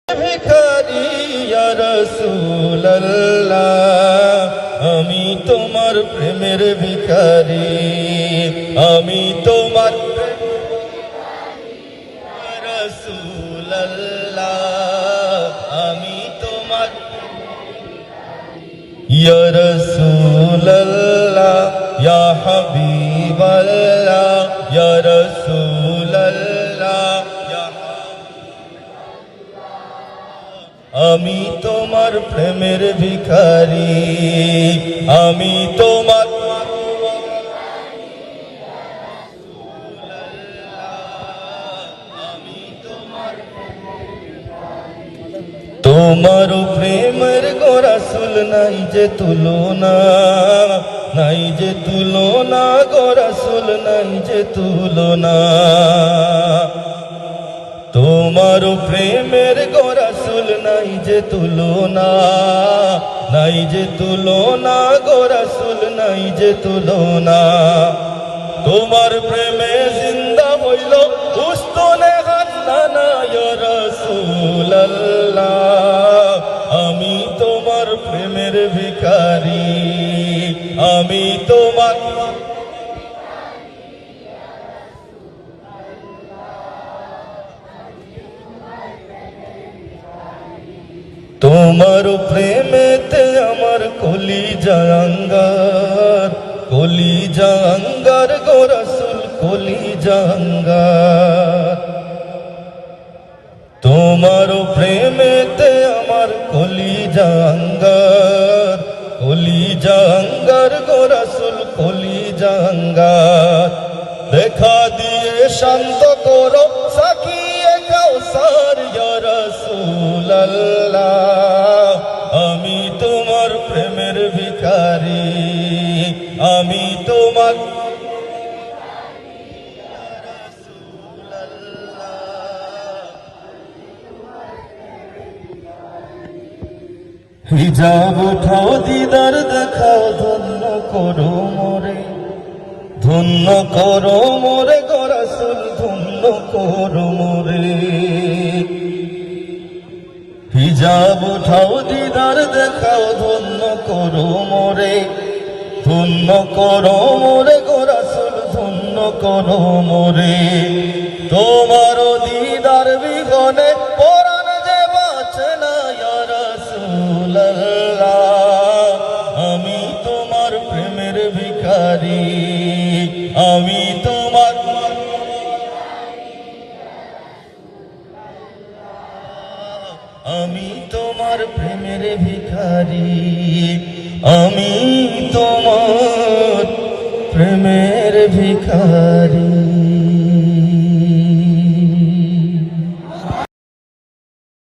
ভিখারি ইয়া রাসূলুল্লাহ, আমি তোমার প্রেমের ভিখারি, আমি তোমার রাসূলুল্লাহ, আমি তোমার ইয়া রাসূলুল্লাহ, ইয়া হাবিবাল্লাহ, ইয়া রাসূলুল্লাহ, আমি তোমার প্রেমের ভিখারি, আমি তোমার তোমার প্রেমের গো রাসূল নাই যে তুলনা, নাই যে তুলনা গো রাসূল নাই যে তুলনা, তোমার প্রেমের গো রাসূল নাই যে তুলনা, নাই যে তুলনা গো রাসূল নাই যে তুলনা, তোমার প্রেমে জিন্দা হইল উস্তনে হান্নানা ইয়া রাসূলুল্লাহ, আমি তোমার প্রেমের ভিখারি, আমি তোমার তোমার প্রেমেতে আমার কলিজা আঙ্গার, কলিজা আঙ্গার গো রাসূল কলিজা আঙ্গার, তোমার প্রেমেতে আমার কলিজা আঙ্গার, কলিজা আঙ্গার গো রাসূল কলিজা আঙ্গার, দেখা দিয়ে শান্ত করো সাকিয়ে কাউসার ইয়া রাসূলুল্লাহ, আমি তোমার প্রেমের ভিখারি, আমি তোমার হিজাব উঠাও দিদার দেখাও, ধন্য করো মোরে, ধন্য করো মোরে গো রাসূল ধন্য করো মোরে, হিজাব উঠাও দিদার দেখাও, ধন্য করো মোরে, ধন্য করো মোরে গো রাসূল ধন্য করো মোরে, তোমার দিদার বিঘনে পরাণ যে বাঁচে না ইয়া রাসূলুল্লাহ, আমি তোমার প্রেমের ভিখারি, আমি তোমার আমি তোমার প্রেমের ভিখারি, আমি তোমার প্রেমের ভিখারি।